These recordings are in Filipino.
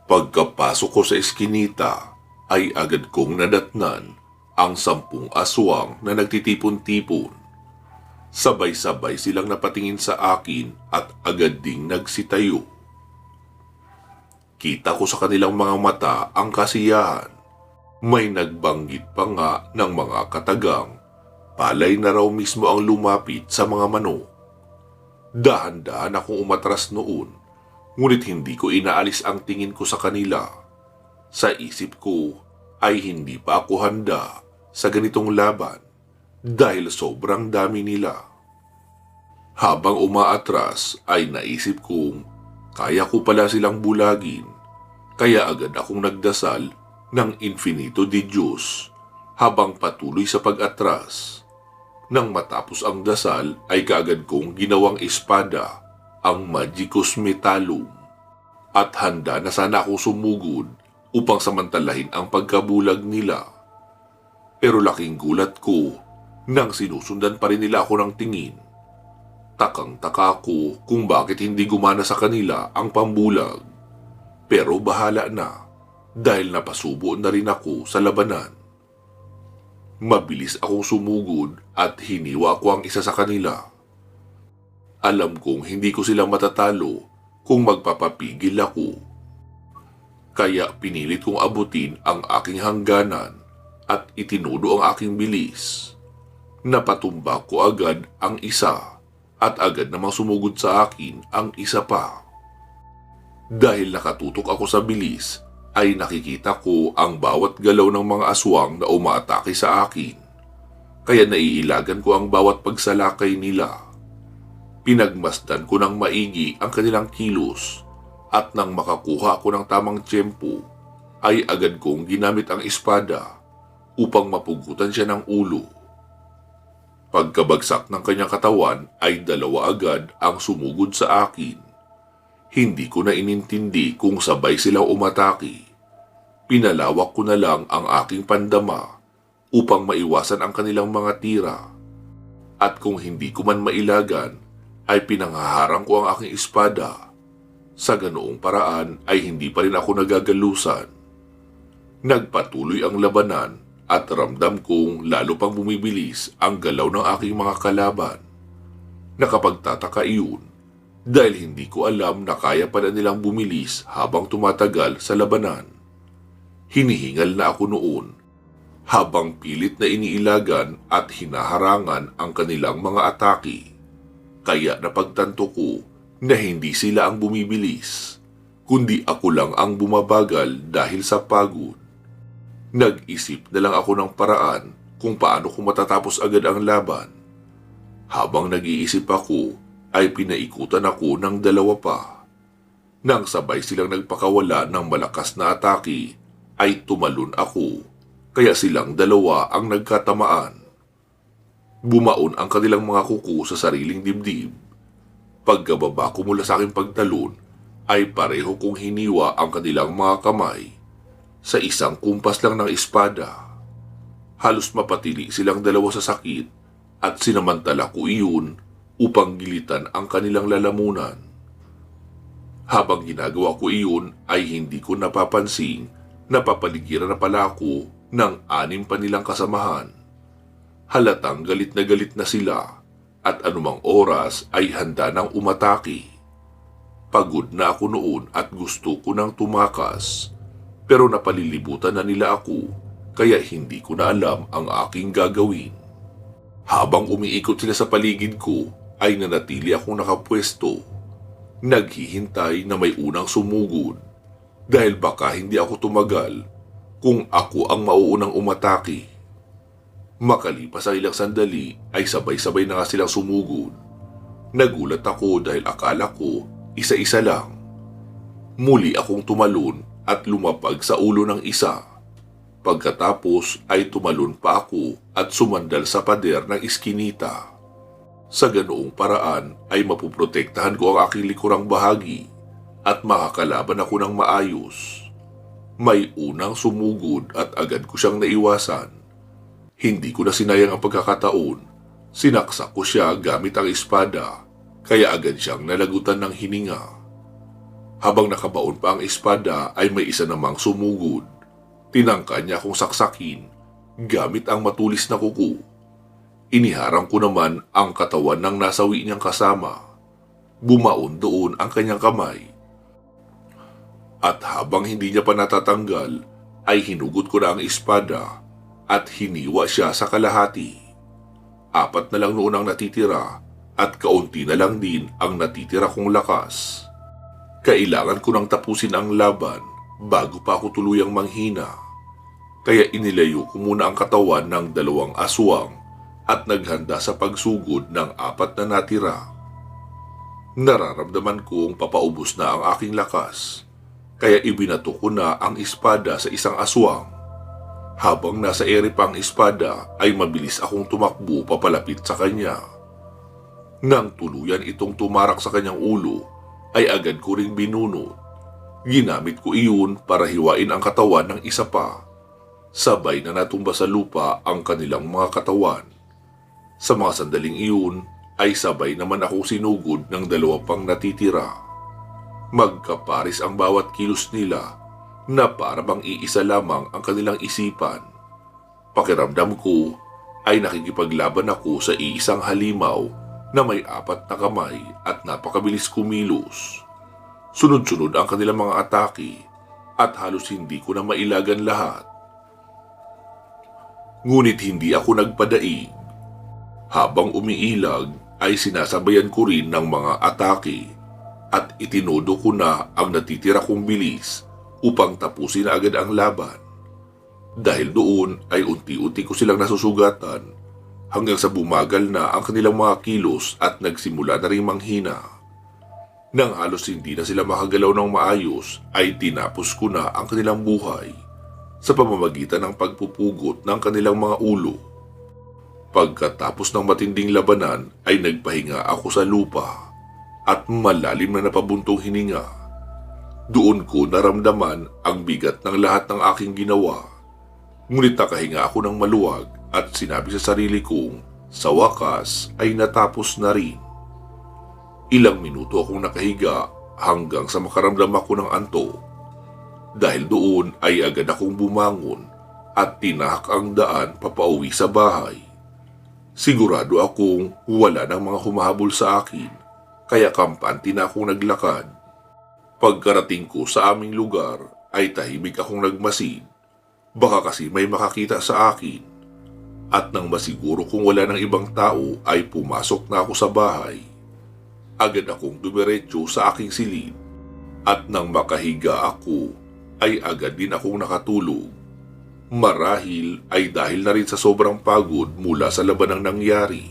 Pagkapasok ko sa eskinita, ay agad kong nadatnan ang 10 aswang na nagtitipon-tipon. Sabay-sabay silang napatingin sa akin at agad ding nagsitayo. Kita ko sa kanilang mga mata ang kasiyahan. May nagbanggit pa nga ng mga katagang palay na raw mismo ang lumapit sa mga manok. Dahan-dahan akong umatras noon, ngunit hindi ko inaalis ang tingin ko sa kanila. Sa isip ko ay hindi pa ako handa sa ganitong laban dahil sobrang dami nila. Habang umaatras ay naisip kong kaya ko pala silang bulagin, kaya agad akong nagdasal ng Infinito di Diyos habang patuloy sa pag-atras. Nang matapos ang dasal ay kaagad kong ginawang espada ang Magicus Metallum at handa na sana ako sumugod upang samantalahin ang pagkabulag nila. Pero laking gulat ko nang sinusundan pa rin nila ako ng tingin. Takang-taka ko kung bakit hindi gumana sa kanila ang pambulag. Pero bahala na dahil napasubo na rin ako sa labanan. Mabilis akong sumugod at hiniwa ko ang isa sa kanila. Alam kong hindi ko sila matatalo kung magpapapigil ako. Kaya pinilit kong abutin ang aking hangganan at itinudo ang aking bilis. Napatumba ko agad ang isa at agad namang sumugod sa akin ang isa pa. Dahil nakatutok ako sa bilis, ay nakikita ko ang bawat galaw ng mga aswang na umaatake sa akin. Kaya naiilagan ko ang bawat pagsalakay nila. Pinagmasdan ko ng maigi ang kanilang kilos at nang makakuha ako ng tamang tiyempo, ay agad kong ginamit ang espada upang mapugutan siya ng ulo. Pagkabagsak ng kanyang katawan ay 2 agad ang sumugod sa akin. Hindi ko na inintindi kung sabay silang umatake. Pinalawak ko na lang ang aking pandama upang maiwasan ang kanilang mga tira. At kung hindi ko man mailagan, ay pinanghaharang ko ang aking espada. Sa ganoong paraan ay hindi pa rin ako nagagalusan. Nagpatuloy ang labanan at ramdam kong lalo pang bumibilis ang galaw ng aking mga kalaban. Nakapagtataka iyon dahil hindi ko alam na kaya pa na nilang bumilis habang tumatagal sa labanan. Hinihingal na ako noon habang pilit na iniilagan at hinaharangan ang kanilang mga atake. Kaya napagtanto ko na hindi sila ang bumibilis, kundi ako lang ang bumabagal dahil sa pagod. Nag-isip na lang ako ng paraan kung paano ko matatapos agad ang laban. Habang nag-iisip ako, ay pinaikutan ako ng 2 pa. Nang sabay silang nagpakawala ng malakas na atake, ay tumalon ako, kaya silang 2 ang nagkatamaan. Bumaon ang kanilang mga kuko sa sariling dibdib. Pagkababa ko mula sa aking pagtalon, ay pareho kong hiniwa ang kanilang mga kamay sa isang kumpas lang ng espada. Halos mapatili silang 2 sa sakit at sinamantala ko iyon upang gilitan ang kanilang lalamunan. Habang ginagawa ko iyon ay hindi ko napapansin na papaligiran na pala ako ng 6 pa nilang kasamahan. Halatang galit na sila at anumang oras ay handa ng umatake. Pagod na ako noon at gusto ko nang tumakas. Pero napalilibutan na nila ako, kaya hindi ko na alam ang aking gagawin. Habang umiikot sila sa paligid ko, ay nanatili akong nakapwesto. Naghihintay na may unang sumugod, dahil baka hindi ako tumagal kung ako ang mauunang umatake. Makalipas ang ilang sandali, ay sabay-sabay na nga silang sumugod. Nagulat ako dahil akala ko isa-isa lang. Muli akong tumalon at lumapag sa ulo ng isa. Pagkatapos ay tumalon pa ako at sumandal sa pader ng iskinita. Sa ganoong paraan ay mapuprotektahan ko ang aking likurang bahagi at makakalaban ako ng maayos. May unang sumugod at agad ko siyang naiwasan. Hindi ko na sinayang ang pagkakataon. Sinaksak ko siya gamit ang espada, kaya agad siyang nalagutan ng hininga. Habang nakabaon pa ang espada ay may isa namang sumugod. Tinangka niya akong saksakin gamit ang matulis na kuko. Iniharang ko naman ang katawan ng nasawi niyang kasama. Bumaon doon ang kanyang kamay. At habang hindi niya pa natatanggal, ay hinugot ko na ang espada at hiniwa siya sa kalahati. 4 na lang noon ang natitira at kaunti na lang din ang natitira kong lakas. Kailangan ko nang tapusin ang laban bago pa ako tuluyang manghina. Kaya inilayo ko muna ang katawan ng 2 aswang at naghanda sa pagsugod ng 4 na natira. Nararamdaman kong papaubos na ang aking lakas, kaya ibinato ko na ang espada sa isang aswang. Habang nasa ere pa ang espada ay mabilis akong tumakbo papalapit sa kanya. Nang tuluyan itong tumarak sa kanyang ulo, ay agad ko ring binunot. Ginamit ko iyon para hiwain ang katawan ng isa pa. Sabay na natumba sa lupa ang kanilang mga katawan. Sa mga sandaling iyon ay sabay naman akong sinugod ng 2 pang natitira. Magkaparis ang bawat kilos nila na para bang iisa lamang ang kanilang isipan. Pakiramdam ko ay nakikipaglaban ako sa iisang halimaw na may 4 na kamay at napakabilis kumilos. Sunod-sunod ang kanilang mga atake at halos hindi ko na mailagan lahat. Ngunit hindi ako nagpadaig. Habang umiilag ay sinasabayan ko rin ng mga atake at itinodo ko na ang natitira kong bilis upang tapusin na agad ang laban. Dahil doon ay unti-unti ko silang nasusugatan hanggang sa bumagal na ang kanilang mga kilos at nagsimula na rin manghina. Nang halos hindi na sila makagalaw ng maayos ay tinapos ko na ang kanilang buhay sa pamamagitan ng pagpupugot ng kanilang mga ulo. Pagkatapos ng matinding labanan ay nagpahinga ako sa lupa at malalim na napabuntong hininga. Doon ko naramdaman ang bigat ng lahat ng aking ginawa. Ngunit nakahinga ako ng maluwag at sinabi sa sarili kong sa wakas ay natapos na rin. Ilang minuto akong nakahiga hanggang sa makaramdam ako ng antok. Dahil doon ay agad akong bumangon at tinahak ang daan papauwi sa bahay. Sigurado akong wala ng mga humahabol sa akin, kaya kampante na akong naglakad. Pagkarating ko sa aming lugar ay tahimik akong nagmasid. Baka kasi may makakita sa akin. At nang masiguro kung wala ng ibang tao ay pumasok na ako sa bahay. Agad akong dumiretso sa aking silid. At nang makahiga ako ay agad din akong nakatulog. Marahil ay dahil na rin sa sobrang pagod mula sa labanang nangyari.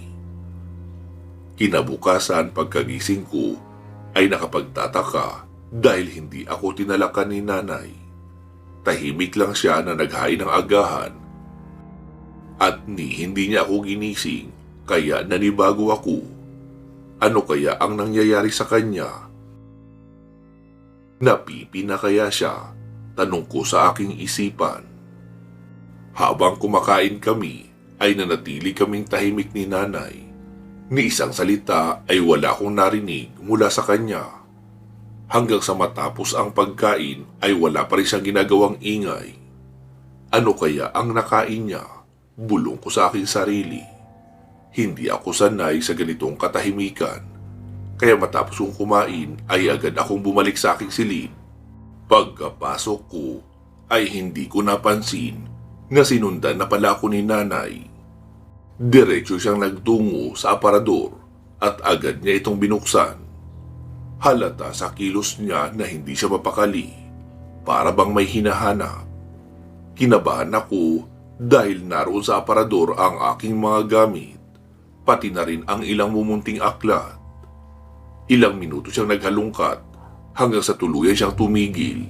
Kinabukasan pagkagising ko ay nakapagtataka dahil hindi ako tinalakan ni nanay. Tahimik lang siya na naghain ng agahan at hindi niya ako ginising kaya nanibago ako. Ano kaya ang nangyayari sa kanya? Napipi na kaya siya? Tanong ko sa aking isipan. Habang kumakain kami, ay nanatili kaming tahimik ni nanay. Ni isang salita ay wala akong narinig mula sa kanya. Hanggang sa matapos ang pagkain ay wala pa rin siyang ginagawang ingay. Ano kaya ang nakain niya? Bulong ko sa aking sarili. Hindi ako sanay sa ganitong katahimikan. Kaya matapos kong kumain ay agad akong bumalik sa aking silid. Pagkapasok ko ay hindi ko napansin na sinundan na pala ako ni nanay. Diretso siyang nagtungo sa aparador at agad niya itong binuksan. Halata sa kilos niya na hindi siya mapakali, para bang may hinahanap. Kinabahan ako dahil naroon sa aparador ang aking mga gamit, pati na rin ang ilang mumunting aklat. Ilang minuto siyang naghalungkat hanggang sa tuluyan siyang tumigil.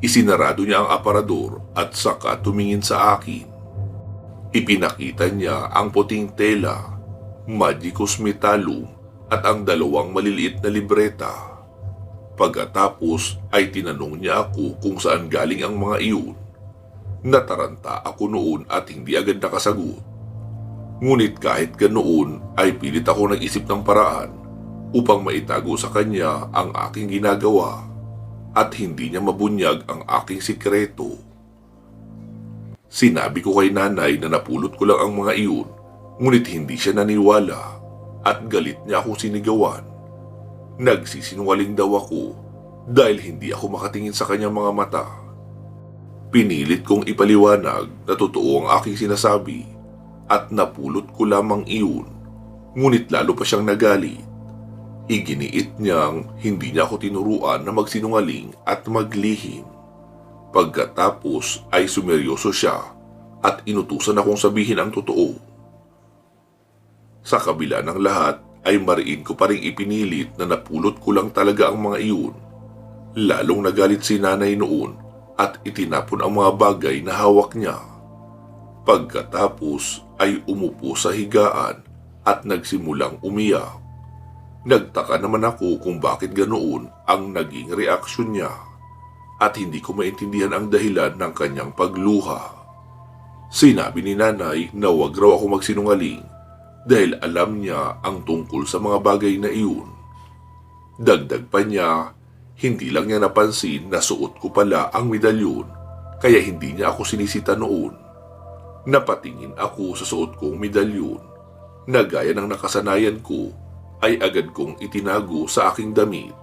Isinarado niya ang aparador at saka tumingin sa akin. Ipinakita niya ang puting tela, Magicus Metallum at ang 2 maliliit na libreta. Pagkatapos ay tinanong niya ako kung saan galing ang mga iyon. Nataranta ako noon at hindi agad nakasagot. Ngunit kahit ganoon ay pilit ako nag-isip ng paraan upang maitago sa kanya ang aking ginagawa. at hindi niya mabunyag ang aking sikreto. Sinabi ko kay nanay na napulot ko lang ang mga iyon, ngunit hindi siya naniwala at galit niya akong sinigawan. Nagsisinungaling daw ako dahil hindi ako makatingin sa kanyang mga mata. Pinilit kong ipaliwanag na totoo ang aking sinasabi at napulot ko lamang iyon, ngunit lalo pa siyang nagalit. Iginiit niyang hindi niya ako tinuruan na magsinungaling at maglihim. Pagkatapos ay sumeryoso siya at inutusan akong sabihin ang totoo. Sa kabila ng lahat ay mariin ko pa ring ipinilit na napulot ko lang talaga ang mga iyon. Lalong nagalit si nanay noon at itinapon ang mga bagay na hawak niya. Pagkatapos ay umupo sa higaan at nagsimulang umiyak. Nagtaka naman ako kung bakit ganoon ang naging reaksyon niya at hindi ko maintindihan ang dahilan ng kanyang pagluha. Sinabi ni nanay na wag raw ako magsinungaling dahil alam niya ang tungkol sa mga bagay na iyon. Dagdag pa niya, hindi lang niya napansin na suot ko pala ang medalyon kaya hindi niya ako sinisita noon. Napatingin ako sa suot kong medalyon na gaya ng nakasanayan ko ay agad kong itinago sa aking damit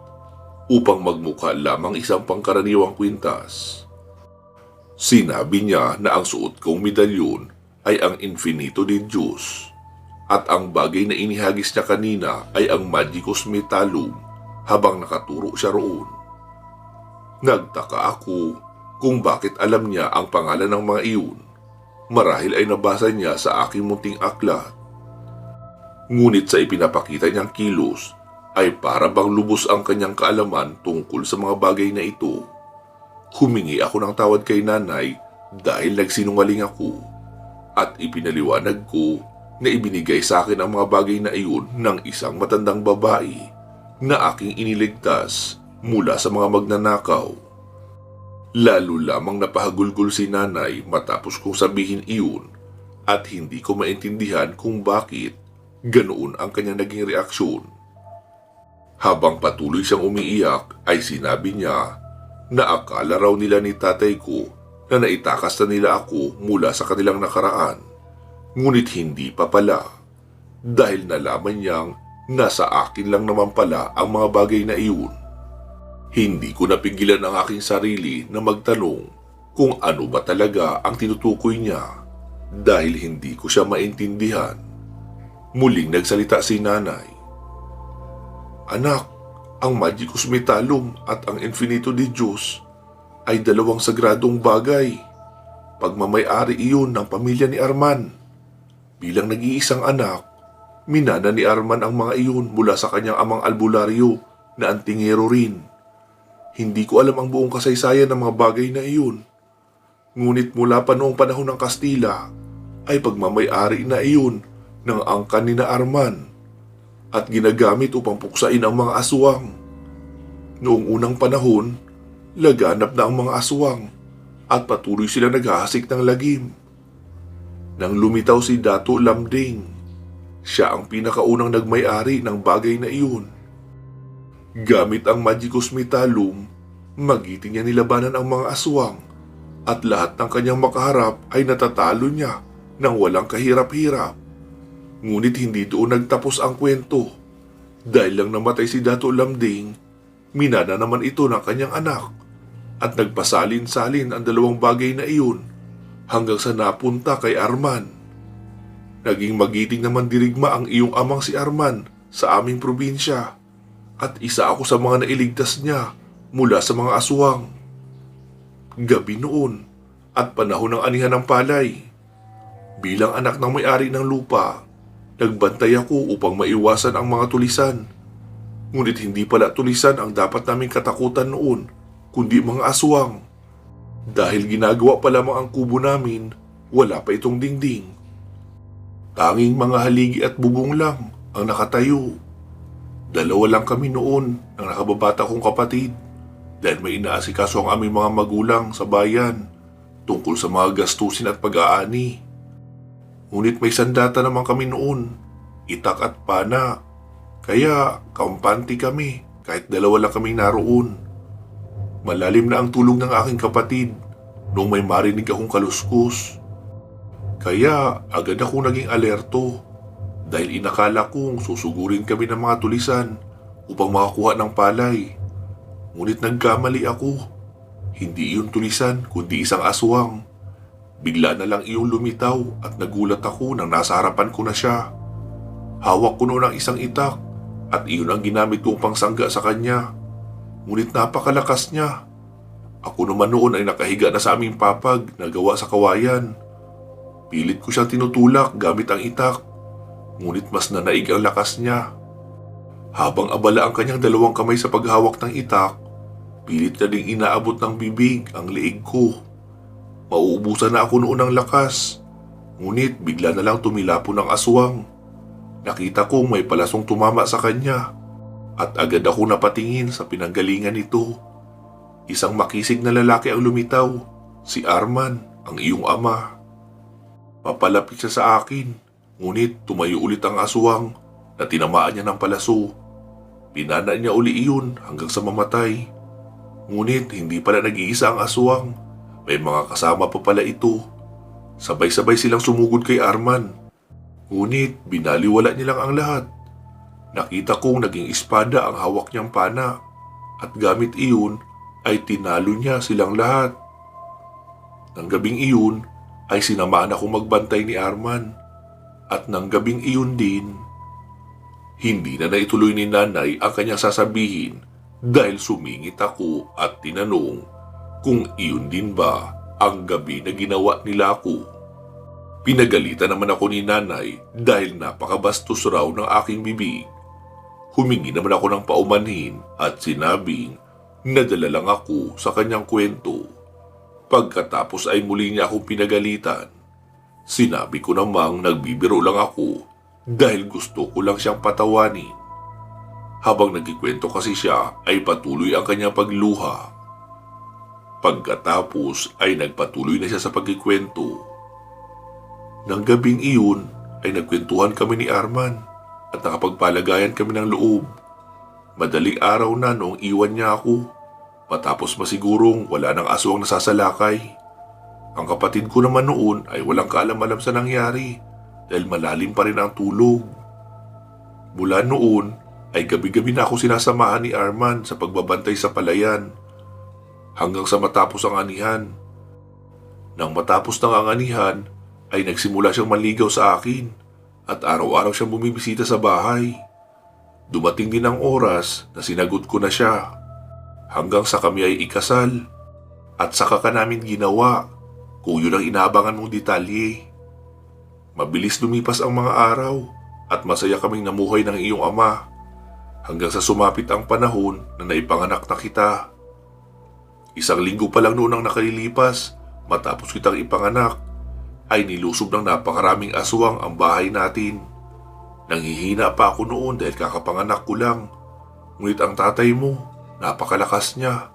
upang magmukha lamang isang pangkaraniwang kwintas. Sinabi niya na ang suot kong medalyon ay ang Infinito de Diyos at ang bagay na inihagis niya kanina ay ang Magicus Metallum habang nakaturo siya roon. Nagtaka ako kung bakit alam niya ang pangalan ng mga iyon. Marahil ay nabasa niya sa aking munting aklat. Ngunit sa ipinapakita niyang kilos ay para bang lubos ang kanyang kaalaman tungkol sa mga bagay na ito. Humingi ako ng tawad kay nanay dahil nagsinungaling ako at ipinaliwanag ko na ibinigay sa akin ang mga bagay na iyon ng isang matandang babae na aking iniligtas mula sa mga magnanakaw. Lalo lamang napahagulgol si nanay matapos kong sabihin iyon at hindi ko maintindihan kung bakit ganoon ang kanyang naging reaksyon. Habang patuloy siyang umiiyak ay sinabi niya na akala raw nila ni tatay ko na naitakas na nila ako mula sa kanilang nakaraan. Ngunit hindi pa pala dahil nalaman niyang nasa akin lang naman pala ang mga bagay na iyon. Hindi ko napigilan ang aking sarili na magtanong kung ano ba talaga ang tinutukoy niya dahil hindi ko siya maintindihan. Muling nagsalita si nanay. Anak, ang Magicus Metallum at ang Infinito de Diyos ay dalawang sagradong bagay. Pagmamay-ari iyon ng pamilya ni Arman. Bilang nag-iisang anak, minana ni Arman ang mga iyon mula sa kanyang amang albularyo na antingero rin. Hindi ko alam ang buong kasaysayan ng mga bagay na iyon. Ngunit mula pa noong panahon ng Kastila ay pagmamay-ari na iyon ng angkan ni na Arman at ginagamit upang puksain ang mga aswang. Noong unang panahon, laganap na ang mga aswang at patuloy sila naghahasik ng lagim. Nang lumitaw si Dato Lamding, siya ang pinakaunang nagmay-ari ng bagay na iyon. Gamit ang Magicus Metallum, magiting niya nilabanan ang mga aswang at lahat ng kanyang makaharap ay natatalo niya nang walang kahirap-hirap. Ngunit hindi doon nagtapos ang kwento. Dahil lang namatay si Dato Lamding, minana naman ito ng kanyang anak at nagpasalin-salin ang dalawang bagay na iyon hanggang sa napunta kay Arman. Naging magiting naman dirigma ang iyong amang si Arman sa aming probinsya at isa ako sa mga nailigtas niya mula sa mga aswang. Gabi noon at panahon ng anihan ng palay. Bilang anak ng may-ari ng lupa, nagbantay ako upang maiwasan ang mga tulisan. Ngunit hindi pala tulisan ang dapat naming katakutan noon, kundi mga aswang. Dahil ginagawa pa lamang ang kubo namin, wala pa itong dingding. Tanging mga haligi at bubong lang ang nakatayo. Dalawa lang kami noon ng nakababata kong kapatid dahil may inaasikaso ang aming mga magulang sa bayan tungkol sa mga gastusin at pag-aani. Ngunit may sandata naman kami noon, itak at pana, kaya kampante kami kahit dalawa lang kaming naroon. Malalim na ang tulog ng aking kapatid nung may marinig akong kaluskos. Kaya agad akong naging alerto dahil inakala kong susugurin kami ng mga tulisan upang makakuha ng palay. Ngunit nagkamali ako. Hindi iyon tulisan kundi isang aswang. Bigla na lang iyong lumitaw at nagulat ako nang nasa harapan ko na siya. Hawak ko noon ang isang itak at iyon ang ginamit kong pangsangga sa kanya. Ngunit napakalakas niya. Ako naman noon ay nakahiga na sa aming papag na gawa sa kawayan. Pilit ko siyang tinutulak gamit ang itak. Ngunit mas nanaig ang lakas niya. Habang abala ang kanyang dalawang kamay sa paghawak ng itak, pilit na ding inaabot ng bibig ang leeg ko. Mauubusan na ako noon ng lakas. Ngunit bigla na lang tumilapon ang aswang. Nakita kong may palasong tumama sa kanya at agad ako napatingin sa pinanggalingan nito. Isang makisig na lalaki ang lumitaw, si Arman, ang iyong ama. Papalapit siya sa akin, ngunit tumayo ulit ang aswang na tinamaan niya ng palaso. Pinana niya uli iyon hanggang sa mamatay. Ngunit hindi pala nag-iisa ang aswang. May mga kasama pa pala ito. Sabay-sabay silang sumugod kay Arman. Ngunit binaliwala nilang ang lahat. Nakita kong naging espada ang hawak niyang pana at gamit iyon ay tinalo niya silang lahat. Nang gabing iyon ay sinamaan akong magbantay ni Arman at nang gabing iyon din, hindi na naituloy ni nanay ang kanyang sasabihin dahil sumingit ako at tinanong kung iyon din ba ang gabi na ginawa nila ako. Pinagalitan naman ako ni nanay dahil napakabastos raw ng aking bibig. Humingi naman ako ng paumanhin at sinabing nadala lang ako sa kanyang kwento. Pagkatapos ay muli niya akong pinagalitan. Sinabi ko namang nagbibiro lang ako dahil gusto ko lang siyang patawanin. Habang nagkikwento kasi siya ay patuloy ang kanyang pagluha. Pagkatapos ay nagpatuloy na siya sa pagkikwento. Nang gabing iyon ay nagkwentuhan kami ni Arman at nakapagpalagayan kami ng loob. Madaling araw na noong iwan niya ako matapos masigurong wala nang aswang nasasalakay. Ang kapatid ko naman noon ay walang kaalam-alam sa nangyari dahil malalim pa rin ang tulog. Mula noon ay gabi-gabi na ako sinasamahan ni Arman sa pagbabantay sa palayan hanggang sa matapos ang anihan. Nang matapos ng anihan ay nagsimula siyang manligaw sa akin at araw-araw siyang bumibisita sa bahay. Dumating din ang oras na sinagot ko na siya hanggang sa kami ay ikasal at saka ka namin ginawa kung yun ang inaabangan mong detalye. Mabilis lumipas ang mga araw at masaya kaming namuhay ng iyong ama hanggang sa sumapit ang panahon na naipanganak na kita. Isang linggo pa lang noon ang nakalilipas matapos kitang ipanganak ay nilusob ng napakaraming aswang ang bahay natin. Nanghihina pa ako noon dahil kakapanganak ko lang. Ngunit ang tatay mo, napakalakas niya.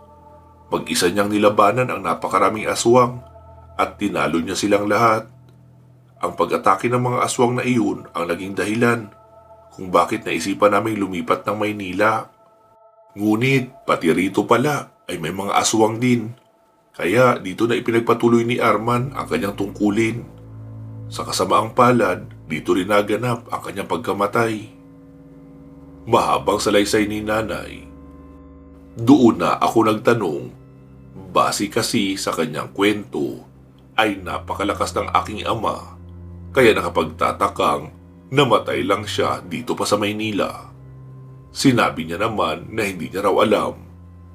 Mag-isa niyang nilabanan ang napakaraming aswang at tinalo niya silang lahat. Ang pag-atake ng mga aswang na iyon ang naging dahilan kung bakit naisipan naming lumipat ng Maynila. Ngunit pati rito pala ay may mga aswang din. Kaya dito na ipinagpatuloy ni Arman ang kanyang tungkulin. Sa kasamaang palad, dito rin naganap ang kanyang pagkamatay. Mahabang salaysay ni nanay. Doon na ako nagtanong, base kasi sa kanyang kwento ay napakalakas ng aking ama. Kaya nakapagtatakang namatay lang siya dito pa sa Maynila. Sinabi niya naman na hindi niya raw alam.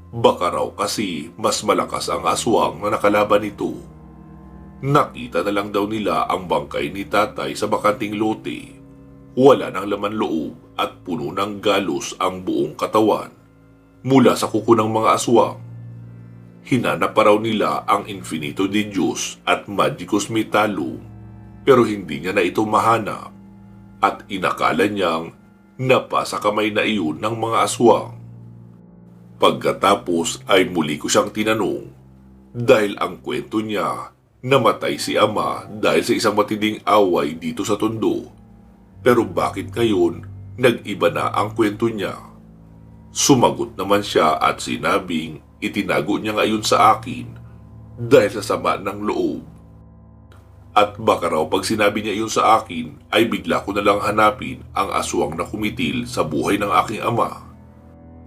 Baka raw kasi mas malakas ang aswang na nakalaban nito. Nakita na lang daw nila ang bangkay ni tatay sa bakanting lote. Wala nang laman loob at puno ng galos ang buong katawan mula sa kuko ng mga aswang. Hinanap pa raw nila ang Infinito de Dios at Magicus Metallum pero hindi niya na ito mahanap at inakala niyang napasa kamay na iyon ng mga aswang. Pagkatapos ay muli ko siyang tinanong dahil ang kwento niya namatay si ama dahil sa isang matinding away dito sa Tondo. Pero bakit ngayon nag-iba na ang kwento niya? Sumagot naman siya at sinabing itinago niya ngayon sa akin dahil sa sama ng loob. At baka raw pag sinabi niya iyon sa akin ay bigla ko na lang hanapin ang aswang na kumitil sa buhay ng aking ama.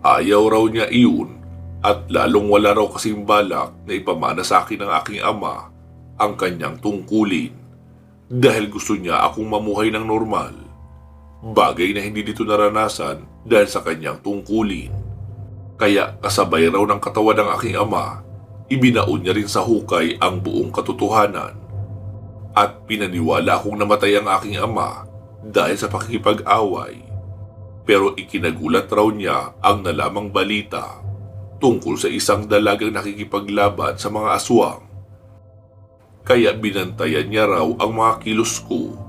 Ayaw raw niya iyon at lalong wala raw kasing balak na ipamana sa akin ng aking ama ang kanyang tungkulin dahil gusto niya akong mamuhay ng normal. Bagay na hindi dito naranasan dahil sa kanyang tungkulin. Kaya kasabay raw ng katawan ng aking ama, ibinaon niya rin sa hukay ang buong katotohanan. At pinaniwala akong namatay ang aking ama dahil sa pakikipag-away. Pero ikinagulat raw niya ang nalamang balita tungkol sa isang dalagang nakikipaglaban sa mga aswang. Kaya binantayan niya raw ang mga kilos ko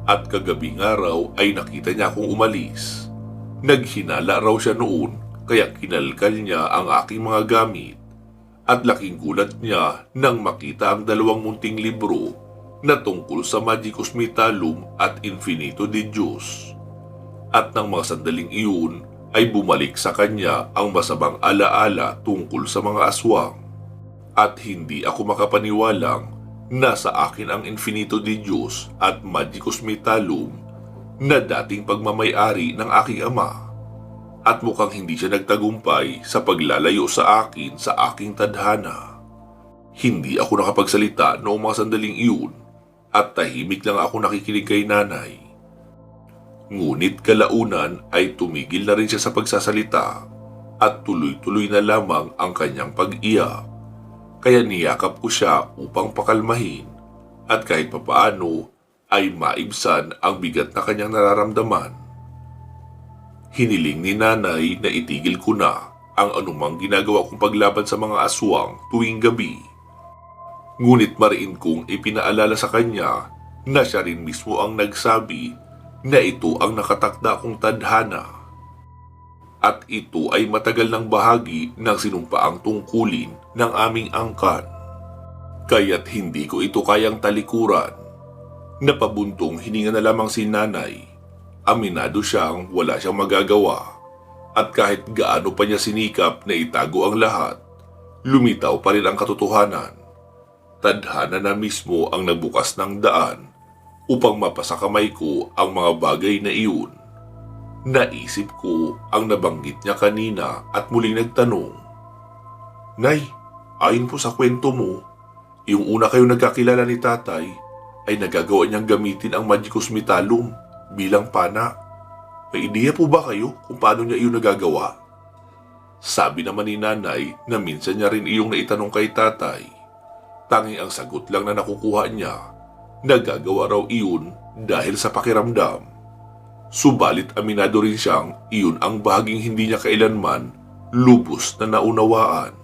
at kagabing araw ay nakita niya akong umalis. Naghinala raw siya noon kaya kinalkal niya ang aking mga gamit at laking gulat niya nang makita ang dalawang munting libro na tungkol sa Magicus Metallum at Infinito de Dios. At nang mga sandaling iyon ay bumalik sa kanya ang masamang alaala tungkol sa mga aswang. At hindi ako makapaniwalang nasa akin ang Infinito de Dios at Magicus Metallum na dating pagmamay-ari ng aking ama. At mukhang hindi siya nagtagumpay sa paglalayo sa akin sa aking tadhana. Hindi ako nakapagsalita noong mga sandaling iyon at tahimik lang ako nakikinig kay nanay. Ngunit kalaunan ay tumigil na rin siya sa pagsasalita at tuloy-tuloy na lamang ang kanyang pag-iyak. Kaya niyakap ko siya upang pakalmahin at kahit papaano ay maibsan ang bigat na kanyang nararamdaman. Hiniling ni nanay na itigil ko na ang anumang ginagawa kong paglaban sa mga aswang tuwing gabi. Ngunit mariin kong ipinaalala sa kanya na siya rin mismo ang nagsabi na ito ang nakatakda kong tadhana. At ito ay matagal ng bahagi ng sinumpaang tungkulin ng aming angkan. Kaya't hindi ko ito kayang talikuran. Napabuntong hininga na lamang si nanay. Aminado siyang wala siyang magagawa. At kahit gaano pa niya sinikap na itago ang lahat, lumitaw pa rin ang katotohanan. Tadhana na mismo ang nagbukas ng daan upang mapasakamay ko ang mga bagay na iyon. Naisip ko ang nabanggit niya kanina at muling nagtanong, "Nay, ayon po sa kwento mo, yung una kayong nagkakilala ni tatay ay nagagawa niyang gamitin ang Magicus Metallum bilang pana. May ideya po ba kayo kung paano niya iyon nagagawa?" Sabi naman ni nanay na minsan niya rin iyong naitanong kay tatay. Tanging ang sagot lang na nakukuha niya, nagagawa raw iyon dahil sa pakiramdam. Subalit aminado rin siyang iyon ang bahaging hindi niya kailanman lubos na naunawaan.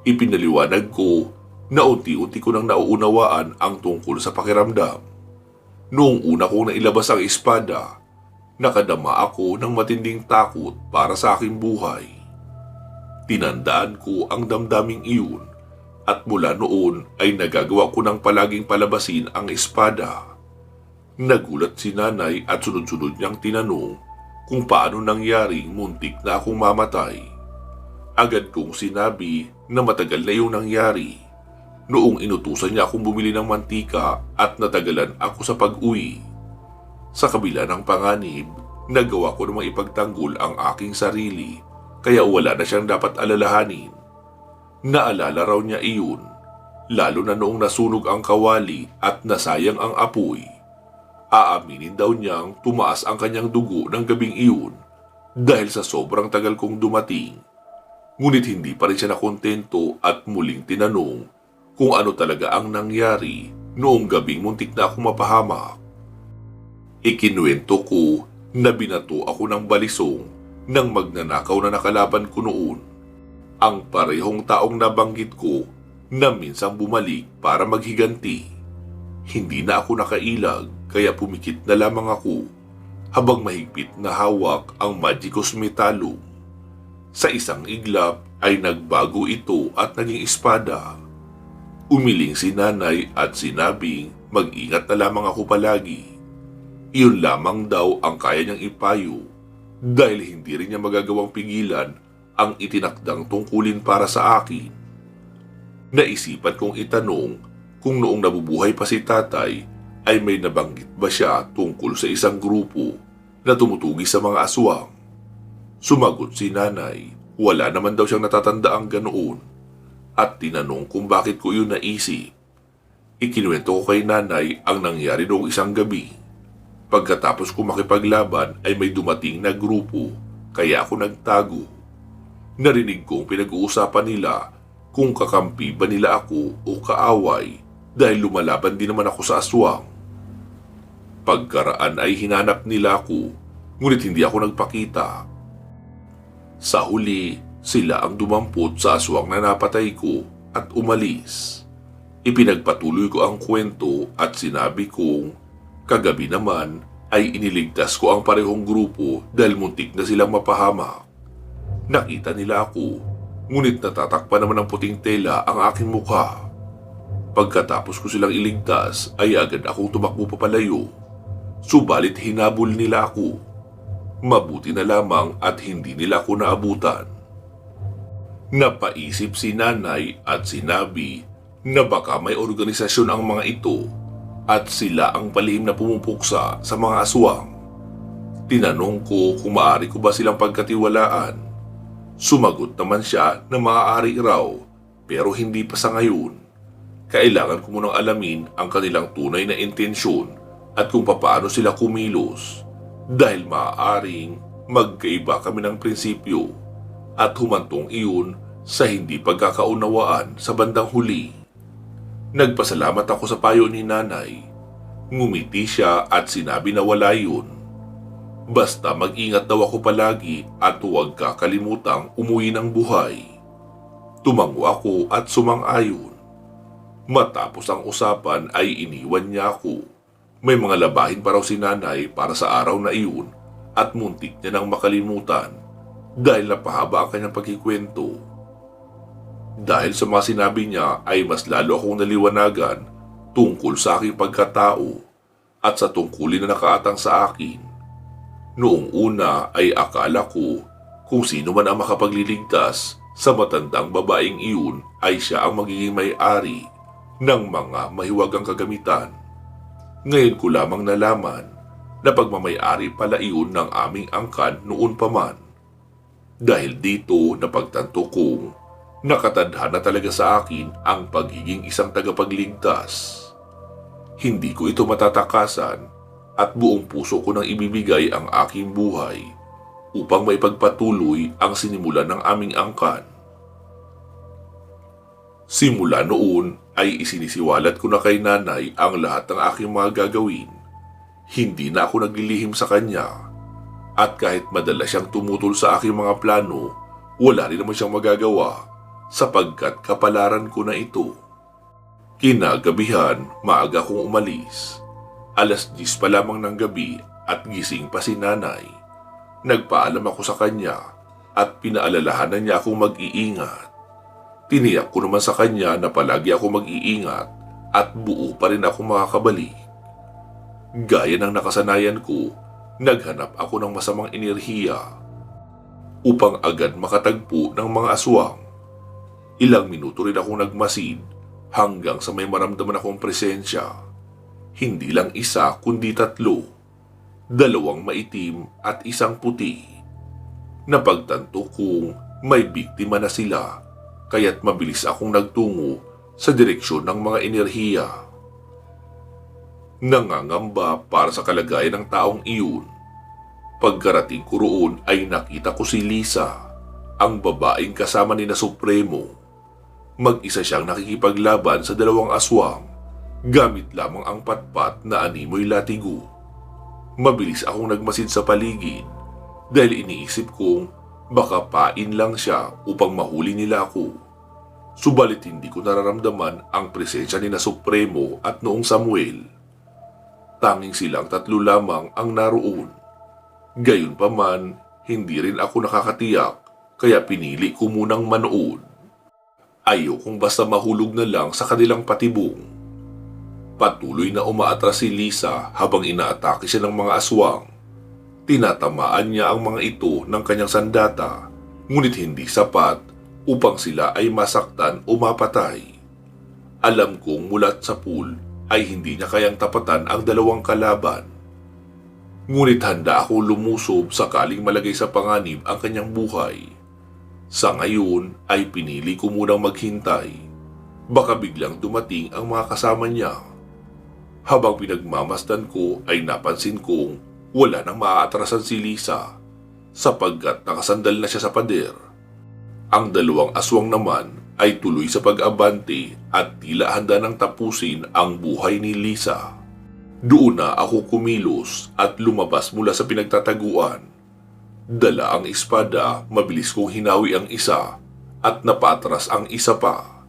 Ipinaliwanag ko na unti-unti ko nang nauunawaan ang tungkol sa pakiramdam. Noong una kong nailabas ang espada, nakadama ako ng matinding takot para sa aking buhay. Tinandaan ko ang damdaming iyon at mula noon ay nagagawa ko ng palaging palabasin ang espada. Nagulat si nanay at sunod-sunod niyang tinanong kung paano nangyaring muntik na akong mamatay. Agad kong sinabi na matagal na yung nangyari. Noong inutusan niya akong bumili ng mantika at natagalan ako sa pag-uwi. Sa kabila ng panganib, nagawa ko namang ipagtanggol ang aking sarili kaya wala na siyang dapat alalahanin. Naalala raw niya iyon, lalo na noong nasunog ang kawali at nasayang ang apoy. Aaminin daw niyang tumaas ang kanyang dugo ng gabing iyon dahil sa sobrang tagal kong dumating. Ngunit hindi pa rin siya nakontento at muling tinanong kung ano talaga ang nangyari noong gabing muntik na akong mapahamak. Ikinuwento ko na binato ako ng balisong ng magnanakaw na nakalaban ko noon. Ang parehong taong nabanggit ko na minsang bumalik para maghiganti. Hindi na ako nakailag kaya pumikit na lamang ako habang mahigpit na hawak ang Magicus Metallum. Sa isang iglap ay nagbago ito at naging espada. Umiling si nanay at sinabing mag-ingat na lamang ako palagi. Iyon lamang daw ang kaya niyang ipayo dahil hindi rin niya magagawang pigilan ang itinakdang tungkulin para sa akin. Naisipan kong itanong kung noong nabubuhay pa si tatay ay may nabanggit ba siya tungkol sa isang grupo na tumutugi sa mga aswang. Sumagot si nanay, wala naman daw siyang natatandaang ganoon, at tinanong kung bakit ko yun naisip. Ikinuwento ko kay nanay ang nangyari noong isang gabi. Pagkatapos ko makipaglaban ay may dumating na grupo, kaya ako nagtago. Narinig kong pinag-uusapan nila kung kakampi ba nila ako o kaaway dahil lumalaban din naman ako sa aswang. Pagkaraan ay hinanap nila ako, ngunit hindi ako nagpakita. Sa huli, sila ang dumampot sa aswang na napatay ko at umalis. Ipinagpatuloy ko ang kwento at sinabi kong kagabi naman ay iniligtas ko ang parehong grupo dahil muntik na silang mapahamak. Nakita nila ako, ngunit natatakpan naman ng puting tela ang aking mukha. Pagkatapos ko silang iligtas ay agad akong tumakbo papalayo. Subalit hinabol nila ako. Mabuti na lamang at hindi nila ako naabutan. Napaisip si nanay at sinabi na baka may organisasyon ang mga ito at sila ang palihim na pumupuksa sa mga aswang. Tinanong ko kung maaari ko ba silang pagkatiwalaan. Sumagot naman siya na maaari raw pero hindi pa sa ngayon. Kailangan ko munang alamin ang kanilang tunay na intensyon at kung papaano sila kumilos. Dahil maaaring magkaiba kami ng prinsipyo at humantong iyon sa hindi pagkakaunawaan sa bandang huli. Nagpasalamat ako sa payo ni nanay. Ngumiti siya at sinabi na wala yun. Basta mag-ingat daw ako palagi at huwag kakalimutang umuwi ng buhay. Tumango ako at sumang-ayon. Matapos ang usapan ay iniwan niya ako. May mga labahin pa raw si nanay para sa araw na iyon at muntik niya nang makalimutan dahil napahaba ang kanyang pagkikwento. Dahil sa mga sinabi niya ay mas lalo akong naliwanagan tungkol sa aking pagkatao at sa tungkulin na nakaatang sa akin. Noong una ay akala ko kung sino man ang makapagliligtas sa matandang babaeng iyon ay siya ang magiging may-ari ng mga mahiwagang kagamitan. Ngayon ko lamang nalaman na pagmamay-ari pala iyon ng aming angkan noon pa man. Dahil dito napagtanto kong nakatadhana talaga sa akin ang pagiging isang tagapagligtas. Hindi ko ito matatakasan at buong puso ko nang ibibigay ang aking buhay upang maipagpatuloy ang sinimulan ng aming angkan. Simula noon ay isinisiwalat ko na kay nanay ang lahat ng aking mga gagawin. Hindi na ako naglilihim sa kanya. At kahit madalas siyang tumutol sa aking mga plano, wala rin naman siyang magagawa sapagkat kapalaran ko na ito. Kinagabihan, maaga kong umalis. 10:00 pa lamang ng gabi at gising pa si nanay. Nagpaalam ako sa kanya at pinaalalahanan niya akong mag-iingat. Tiniyak ko naman sa kanya na palagi ako mag-iingat at buo pa rin ako makakabalik. Gaya ng nakasanayan ko, naghanap ako ng masamang enerhiya upang agad makatagpo ng mga aswang. Ilang minuto rin akong nagmasid hanggang sa may maramdaman akong presensya. Hindi lang isa kundi 3, 2 maitim at 1 puti. Napagtanto kong may biktima na sila. Kaya't mabilis akong nagtungo sa direksyon ng mga enerhiya. Nangangamba para sa kalagayan ng taong iyon. Pagkarating ko roon ay nakita ko si Lisa, ang babaeng kasama ni na Supremo. Mag-isa siyang nakikipaglaban sa 2 aswang, gamit lamang ang patpat na animoy latigo. Mabilis akong nagmasid sa paligid dahil iniisip kong baka pain lang siya upang mahuli nila ako. Subalit hindi ko nararamdaman ang presensya ni na Supremo at noong Samuel. Tanging silang 3 lamang ang naroon. Gayunpaman, hindi rin ako nakakatiyak kaya pinili ko munang manood. Ayokong basta mahulog na lang sa kanilang patibong. Patuloy na umaatras si Lisa habang inaatake siya ng mga aswang. Tinatamaan niya ang mga ito ng kanyang sandata ngunit hindi sapat upang sila ay masaktan o mapatay. Alam kong mulat sa pool ay hindi niya kayang tapatan ang dalawang kalaban. Ngunit handa akong lumusob sakaling malagay sa panganib ang kanyang buhay. Sa ngayon ay pinili ko munang maghintay. Baka biglang dumating ang mga kasama niya. Habang pinagmamasdan ko ay napansin kong wala nang maaatrasan si Lisa sapagkat nakasandal na siya sa pader. Ang dalawang aswang naman ay tuloy sa pag-abante at tila handa nang tapusin ang buhay ni Lisa. Doon na ako kumilos at lumabas mula sa pinagtataguan. Dala ang espada, mabilis kong hinawi ang isa at napatras ang isa pa.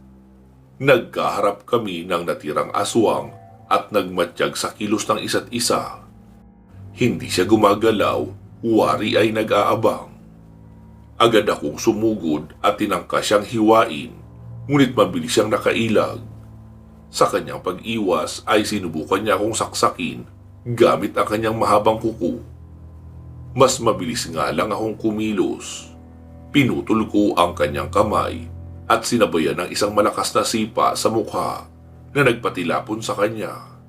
Nagkaharap kami ng natirang aswang at nagmatiyag sa kilos ng isa't isa. Hindi siya gumagalaw, wari ay nag-aabang. Agad akong sumugod at tinangka siyang hiwain, ngunit mabilis siyang nakailag. Sa kanyang pag-iwas ay sinubukan niya akong saksakin gamit ang kanyang mahabang kuko. Mas mabilis nga lang akong kumilos. Pinutol ko ang kanyang kamay at sinabayan ng isang malakas na sipa sa mukha na nagpatilapon sa kanya.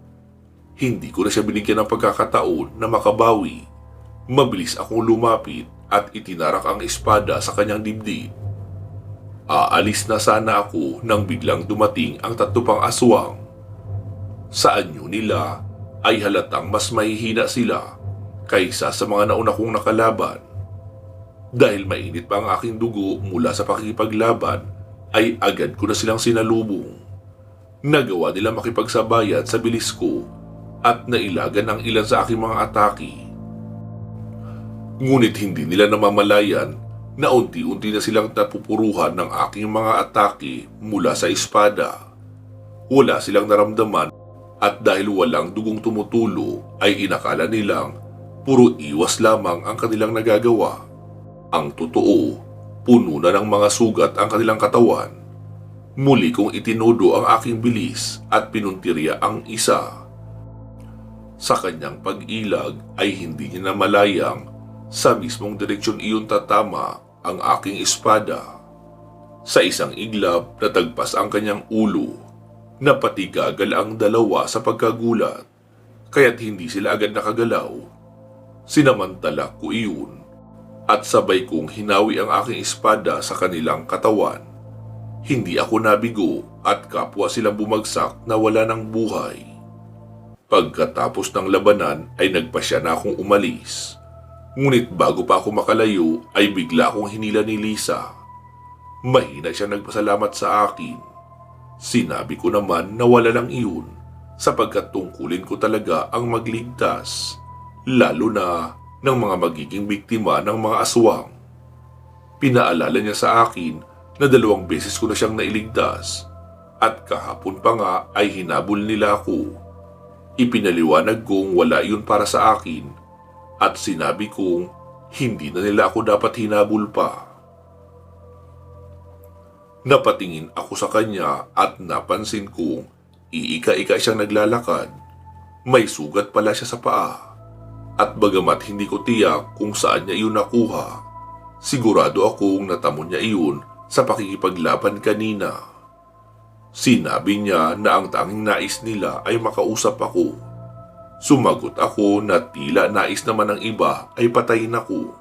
Hindi ko na siya binigyan ng pagkakataon na makabawi. Mabilis akong lumapit at itinarak ang espada sa kanyang dibdib. Aalis na sana ako nang biglang dumating ang tatlo pang aswang. Sa anyo nila ay halatang mas mahihina sila kaysa sa mga nauna kong nakalaban. Dahil mainit pa ang aking dugo mula sa pakikipaglaban, ay agad ko na silang sinalubong. Nagawa nila makipagsabayan sa bilis ko at nailagan ang ilan sa aking mga atake. Ngunit hindi nila namamalayan na unti-unti na silang napupuruhan ng aking mga atake mula sa espada. Wala silang naramdaman at dahil walang dugong tumutulo ay inakala nilang puro iwas lamang ang kanilang nagagawa. Ang totoo, puno na ng mga sugat ang kanilang katawan. Muli kong itinodo ang aking bilis at pinuntirya ang isa. Sa kanyang pag-ilag ay hindi niya namalayang sa mismong direksyon iyon tatama ang aking espada. Sa isang iglap natagpas ang kanyang ulo. Napatigagal ang dalawa sa pagkagulat, kaya't hindi sila agad nakagalaw. Sinamantala ko iyon at sabay kong hinawi ang aking espada sa kanilang katawan. Hindi ako nabigo at kapwa silang bumagsak na wala ng buhay. Pagkatapos ng labanan ay nagpasya na akong umalis. Ngunit bago pa ako makalayo ay bigla akong hinila ni Lisa. Mahina siyang nagpasalamat sa akin. Sinabi ko naman na wala lang iyon sapagkat tungkulin ko talaga ang magligtas, lalo na ng mga magiging biktima ng mga aswang. Pinaalala niya sa akin na 2 beses ko na siyang nailigtas at kahapon pa nga ay hinabol nila ako. Ipinaliwanag kong wala iyon para sa akin at sinabi kong hindi na nila ako dapat hinabol pa. Napatingin ako sa kanya at napansin kong iika-ika siyang naglalakad. May sugat pala siya sa paa. At bagamat hindi ko tiyak kung saan niya iyon nakuha, sigurado akong natamo niya iyon sa pakikipaglaban kanina. Sinabi niya na ang tanging nais nila ay makausap ako. Sumagot ako na tila nais naman ng iba ay patayin ako.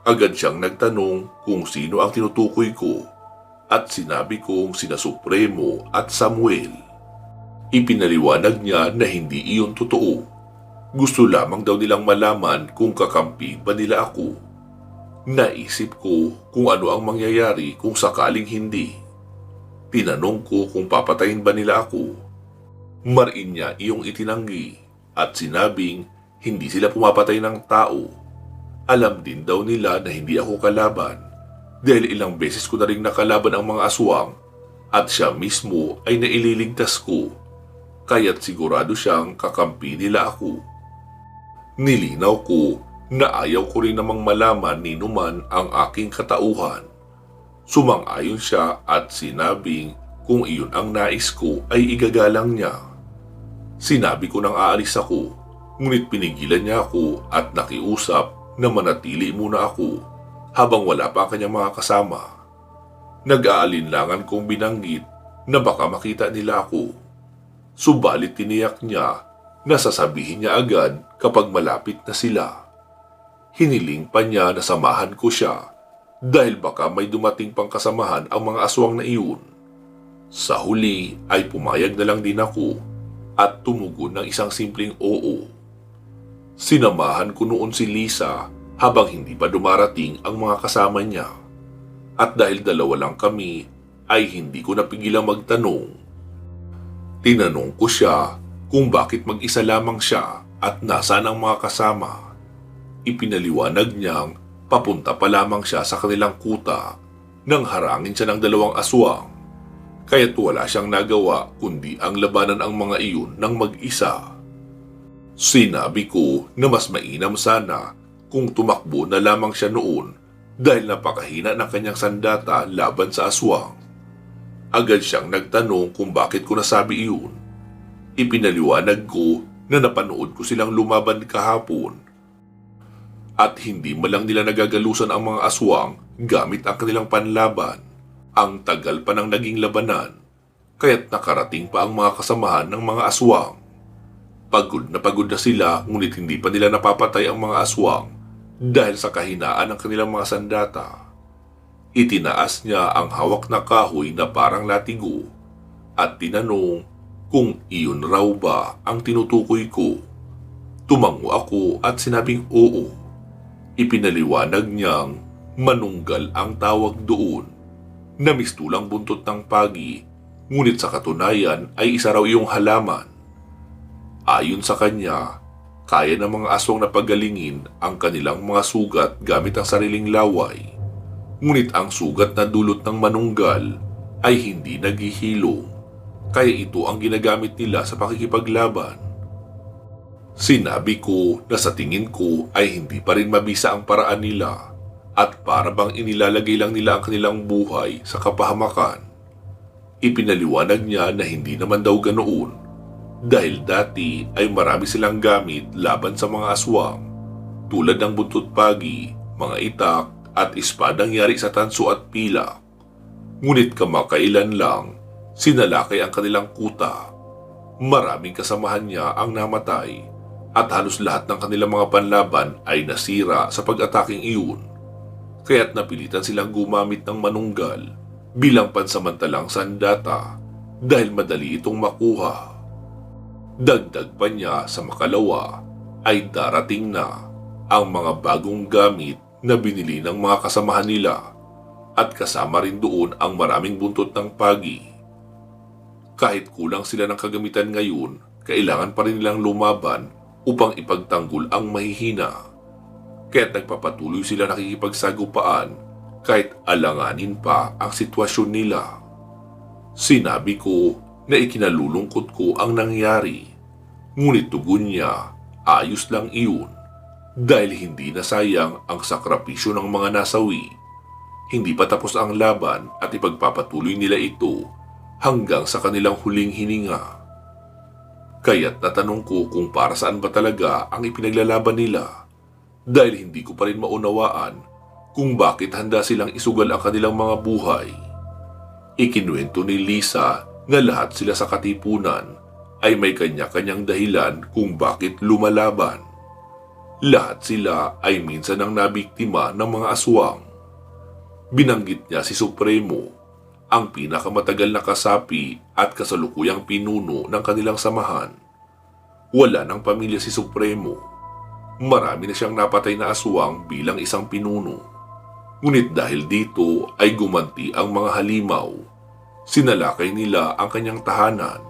Agad siyang nagtanong kung sino ang tinutukoy ko at sinabi kong sina Supremo at Samuel. Ipinaliwanag niya na hindi iyon totoo. Gusto lamang daw nilang malaman kung kakampi ba nila ako. Naisip ko kung ano ang mangyayari kung sakaling hindi. Tinanong ko kung papatayin ba nila ako. Marin niya iyong itinanggi at sinabing hindi sila pumapatay ng tao. Alam din daw nila na hindi ako kalaban dahil ilang beses ko na rin nakalaban ang mga aswang at siya mismo ay naililigtas ko, kaya't sigurado siyang kakampi nila ako. Nilinaw ko na ayaw ko rin namang malaman ni Numan ang aking katauhan. Sumang-ayon siya at sinabing kung iyon ang nais ko ay igagalang niya. Sinabi ko nang aalis ako, ngunit pinigilan niya ako at nakiusap na manatili muna ako habang wala pa ang kanyang mga kasama. Nag-aalinlangan kong binanggit na baka makita nila ako. Subalit tiniyak niya na sasabihin niya agad kapag malapit na sila. Hiniling pa niya na samahan ko siya dahil baka may dumating pang kasamahan ang mga aswang na iyon. Sa huli ay pumayag na lang din ako at tumugon ng isang simpleng oo. Sinamahan ko noon si Lisa habang hindi pa dumarating ang mga kasama niya. At dahil dalawa lang kami, ay hindi ko napigilang magtanong. Tinanong ko siya kung bakit mag-isa lamang siya at nasaan ang mga kasama. Ipinaliwanag niyang papunta pa lamang siya sa kanilang kuta nang harangin siya ng dalawang aswang. Kaya't wala siyang nagawa kundi ang labanan ang mga iyon ng mag-isa. Sinabi ko na mas mainam sana kung tumakbo na lamang siya noon dahil napakahina ng kanyang sandata laban sa aswang. Agad siyang nagtanong kung bakit ko nasabi iyon. Ipinaliwanag ko na napanood ko silang lumaban kahapon at hindi malang nila nagagalusan ang mga aswang gamit ang kanilang panlaban. Ang tagal pa ng naging labanan, kaya't nakarating pa ang mga kasamahan ng mga aswang. Pagod na sila ngunit hindi pa nila napapatay ang mga aswang dahil sa kahinaan ng kanilang mga sandata. Itinaas niya ang hawak na kahoy na parang latigo at tinanong kung iyon raw ba ang tinutukoy ko. Tumango ako at sinabing oo. Ipinaliwanag niyang manunggal ang tawag doon na mistulang buntot ng pagi, ngunit sa katunayan ay isa raw iyong halaman. Ayon sa kanya, kaya ng mga aswang na pagalingin ang kanilang mga sugat gamit ang sariling laway. Ngunit ang sugat na dulot ng manunggal ay hindi naghihilom, kaya ito ang ginagamit nila sa pakikipaglaban. Sinabi ko na sa tingin ko ay hindi pa rin mabisa ang paraan nila at para bang inilalagay lang nila ang kanilang buhay sa kapahamakan. Ipinaliwanag niya na hindi naman daw ganoon dahil dati ay marami silang gamit laban sa mga aswang tulad ng buntot pagi, mga itak at espadang yari sa tanso at pilak. Ngunit kamakailan lang sinalakay ang kanilang kuta. Maraming kasamahan niya ang namatay at halos lahat ng kanilang mga panlaban ay nasira sa pag-ataking iyon. Kaya't napilitan silang gumamit ng manunggal bilang pansamantalang sandata dahil madali itong makuha. Dagdag pa niya sa makalawa ay darating na ang mga bagong gamit na binili ng mga kasamahan nila at kasama rin doon ang maraming buntot ng pagi. Kahit kulang sila ng kagamitan ngayon, kailangan pa rin nilang lumaban upang ipagtanggol ang mahihina. Kaya't nagpapatuloy sila nakikipagsagupaan kahit alanganin pa ang sitwasyon nila. Sinabi ko na ikinalulungkot ko ang nangyari, ngunit tugon niya ayos lang iyon dahil hindi nasayang ang sakripisyo ng mga nasawi. Hindi pa tapos ang laban at ipagpapatuloy nila ito hanggang sa kanilang huling hininga. Kaya't natanong ko kung para saan ba talaga ang ipinaglalaban nila dahil hindi ko pa rin maunawaan kung bakit handa silang isugal ang kanilang mga buhay. Ikinuwento ni Lisa na lahat sila sa katipunan ay may kanya-kanyang dahilan kung bakit lumalaban. Lahat sila ay minsan ang nabiktima ng mga aswang. Binanggit niya si Supremo, ang pinakamatagal na kasapi at kasalukuyang pinuno ng kanilang samahan. Wala ng pamilya si Supremo. Marami na siyang napatay na aswang bilang isang pinuno. Ngunit dahil dito ay gumanti ang mga halimaw. Sinalakay nila ang kanyang tahanan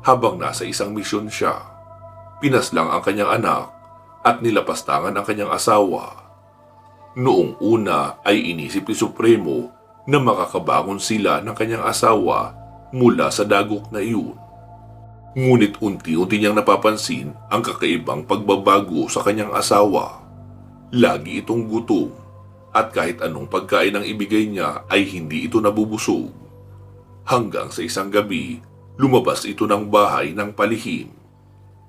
habang nasa isang misyon siya. Pinaslang ang kanyang anak at nilapastangan ang kanyang asawa. Noong una ay inisip ni Supremo na makakabangon sila ng kanyang asawa mula sa dagok na iyon. Ngunit unti-unti niyang napapansin ang kakaibang pagbabago sa kanyang asawa. Lagi itong gutom at kahit anong pagkain ang ibigay niya ay hindi ito nabubusog. Hanggang sa isang gabi, lumabas ito ng bahay ng palihim.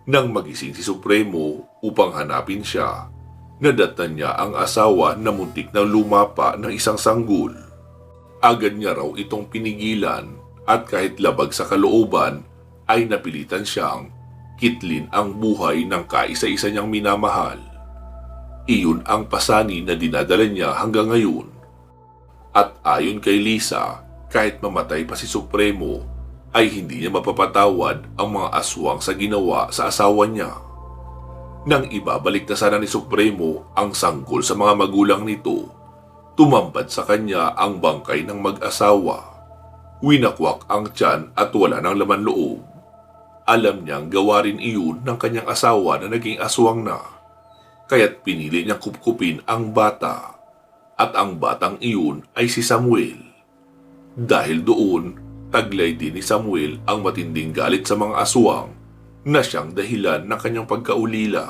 Nang magising si Supremo upang hanapin siya, Nadatnan niya ang asawa na muntik na lumapa ng isang sanggol. Agad niya raw itong pinigilan at kahit labag sa kalooban ay napilitan siyang kitlin ang buhay ng kaisa-isa niyang minamahal. Iyon ang pasanin na dinadala niya hanggang ngayon. At ayon kay Lisa, kahit mamatay pa si Supremo, ay hindi niya mapapatawad ang mga aswang sa ginawa sa asawa niya. Nang ibabalik na sana ni Supremo ang sanggol sa mga magulang nito, tumambad sa kanya ang bangkay ng mag-asawa. Winakwak ang tiyan at wala ng laman loob. Alam niyang gawa rin iyon ng kanyang asawa na naging aswang na, kaya't pinili niyang kupkupin ang bata. At ang batang iyon ay si Samuel. Dahil doon, taglay din ni Samuel ang matinding galit sa mga aswang na siyang dahilan ng kanyang pagkaulila.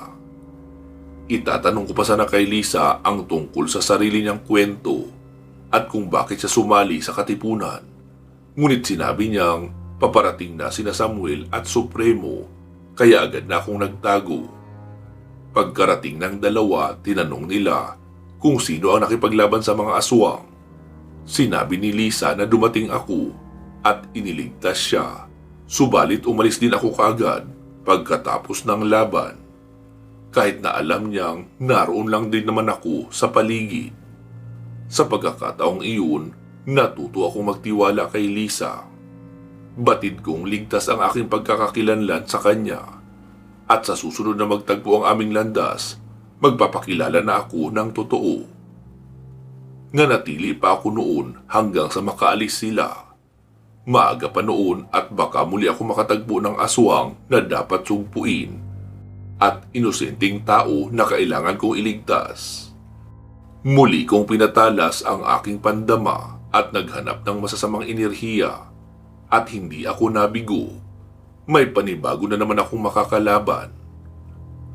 Itatanong ko pa sana kay Lisa ang tungkol sa sarili niyang kwento at kung bakit siya sumali sa katipunan. Ngunit sinabi niyang paparating na sina Samuel at Supremo kaya agad na akong nagtago. Pagkarating ng dalawa, tinanong nila kung sino ang nakipaglaban sa mga aswang. Sinabi ni Lisa na dumating ako at iniligtas siya. Subalit umalis din ako kaagad pagkatapos ng laban. Kahit na alam niyang naroon lang din naman ako sa paligid. Sa pagkakataong iyon, natuto akong magtiwala kay Lisa. Batid kong ligtas ang aking pagkakakilanlan sa kanya. At sa susunod na magtagpo ang aming landas, magpapakilala na ako ng totoo. Nanatili pa ako noon hanggang sa makaalis sila. Maaga pa noon at baka muli ako makatagpo ng aswang na dapat sugpuin at inosenteng tao na kailangan kong iligtas. Muli kong pinatalas ang aking pandama at naghanap ng masasamang enerhiya at hindi ako nabigo. May panibago na naman akong makakalaban.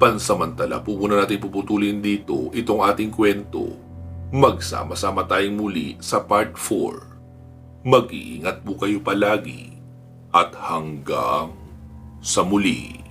Pansamantala po muna natin puputulin dito itong ating kwento. Magsama-sama tayong muli sa part 4. Mag-iingat po kayo palagi at hanggang sa muli.